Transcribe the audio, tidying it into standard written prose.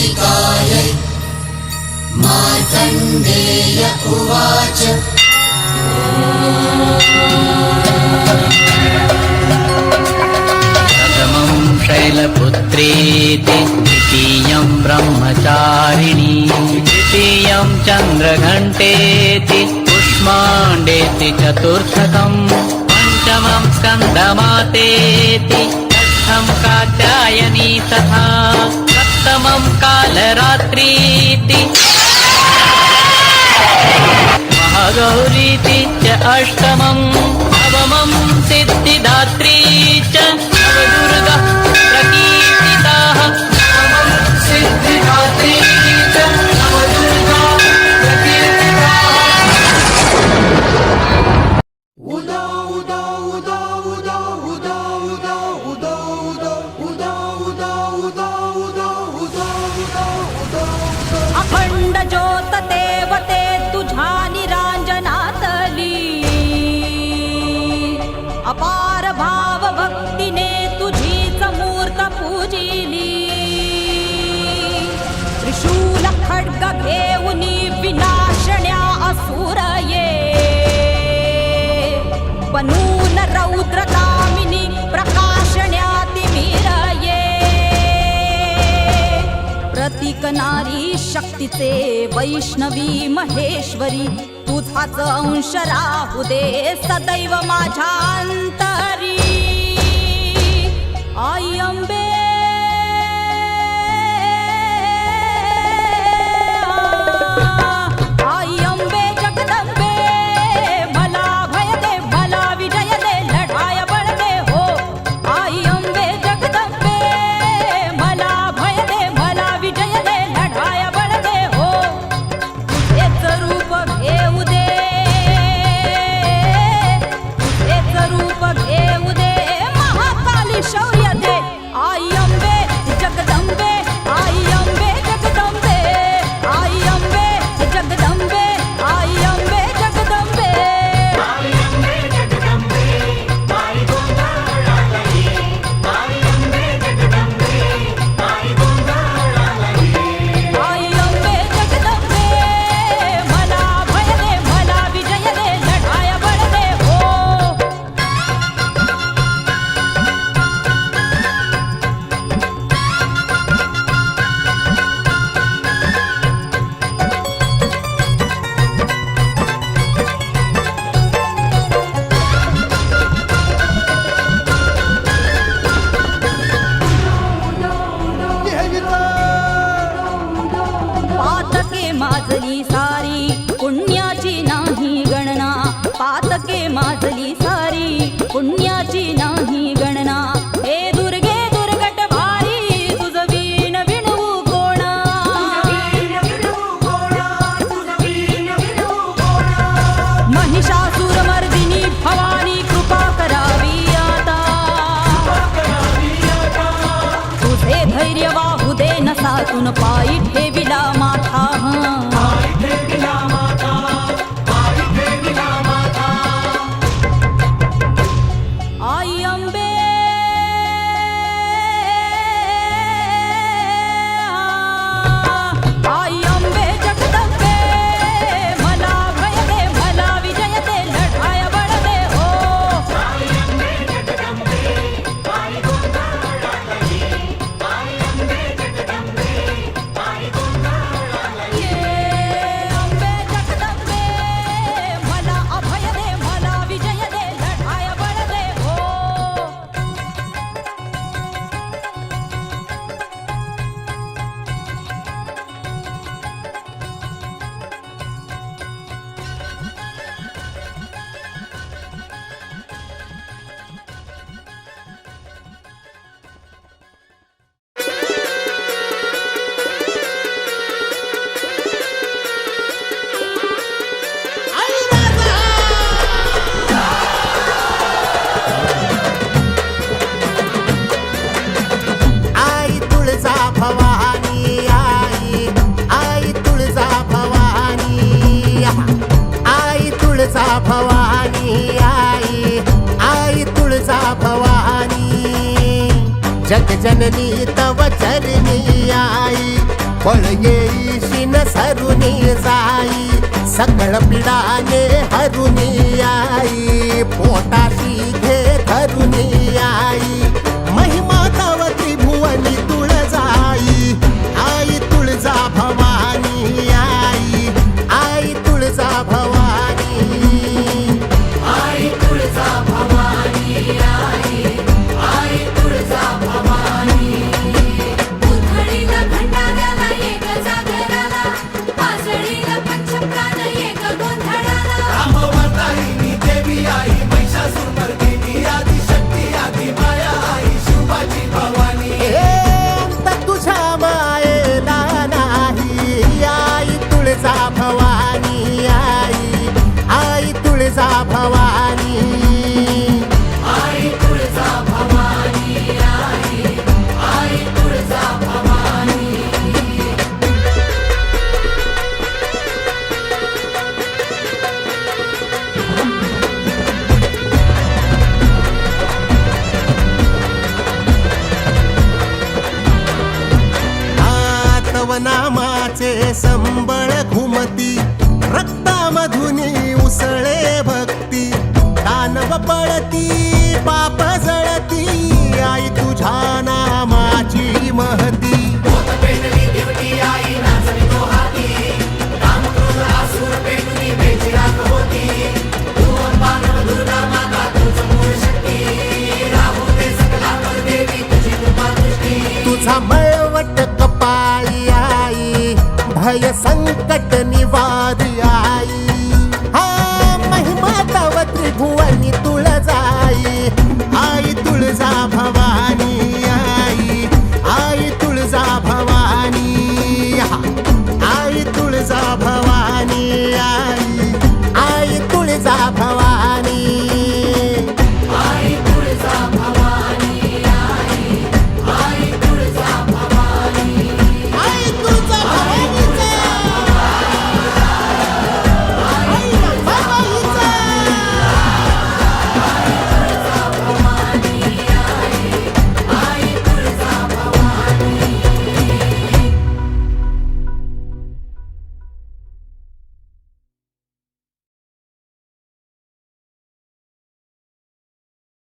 मूषिकायै मार्कण्डेय उवाच प्रथमं शैलपुत्रेति द्वितीयं ब्रह्मचारिणी तृतीयं चन्द्रघण्टेति कुष्माण्डेति चतुर्थकं पञ्चमं स्कन्दमातेति षष्ठं कात्यायनी तथा सप्तमं कालरात्रीति महागौरीति च अष्टमं नवमं सिद्धिदात्री च नवदुर्गा प्रकीर्तिताः नवमं सिद्धिदात्री च नवदुर्गा प्रकीर्तिताः उदा उदा उदा उदा उदा उदा उदा उदा उदा उदा उदा उदा उदा उदा अखंड ज्योत देवते तुझ्या निरांजनातली अपार भाव भक्तीने तुझीच मूर्त पूजिली त्रिशूल खड्ग घेऊनी विनाशण्या असुर ये बनून रौद्र कामिनी प्रकाशण्या तिमिर ये प्रतीक नारी शक्तीचे वैष्णवी महेश्वरी तुझाच अंश राहू दे सदैव माझ्या अंतरी आई अंबे आई अंबे जगदंबे मला भय दे मला विजय दे लढाय बळ दे हो आई अंबे जगदंबे मला भय दे मला विजय दे लढाय बळ दे हो तुझेच रूप घेऊ दे तुझेच रूप घेऊ दे महाकाली शौर्य दे आई अंबे जगदंबे आई अंबे जगदंबे आई अंबे जगदंबे आई अंबे जगदंबे आई अंबे जगदंबे आई गोंधळालयी आई अंबे जगदंबे आई गोंधळालयी आई अंबे जगदंबे मला भय दे मला विजय दे लढाय बळ दे हो पातके माजली सारी पुण्याची नाही गणना पातके माजली सारी पुण्याची नाही गणना हे दुर्गे दुर्गट भारी तुझ वीण विणवू कोणा महिषासुर मर्दिनी भवानी कृपा करावी आता तुझे धैर्य वाहू दे नसातून पायी ठेविला माथा आई अंबे आई अंबे जगदंबे मला भय दे मला विजय दे लढाय बळ दे हो आई अंबे जगदंबे आई गोंधळालयी आई अंबे जगदंबे आई गोंधळालयी ये अंबे जगदंबे मला अभय दे मला विजय दे लढाय बळ दे हो आई तुळजा भवानी आई तुळजा भवानी आई तुळजा भवानी आई तुळजा भवानी जगजननी तव चरणी आई बळ येईशिन सरुनी जाई सकळ पिडाने हरुनी आई पोटाशी घे धरुनी आई महिमा तव त्रिभुवनी तुळजाई आई तुळजा भवानी आई तुळजा भवानी आई तुळजा भवानी आई तुळजा भवानी उधळीला भंडाऱ्याला एक जागराला पासळीला पंचप्राण एक गोंधळाला रामवतारिणी देवी आई महिषासुरमर्दिनी आदि शक्ती आदि माया आई शिवाजी भवानी अंत तुझ्या मायेला नाही आई तुळजा भवानी आई तुळजा भवानी आई तुळजा भवानी आई तुळजा भवानी तव नामाचे संबळ घुमती रक्तामधुनी उसळे भक्ती दानव पळती पाप जळती आई तुझ्या नामाची महती पेटली देवटी आई नाचली तो हाती राम क्रोध आसुर पेटली बेचिराग होती तू मानव दुर्गा माता तुझ मूळ शक्ती राहू दे सकलावर देवी तुझी कृपा दृष्टी तुझा मळवट कपाळी आई भय संकट निवारी आई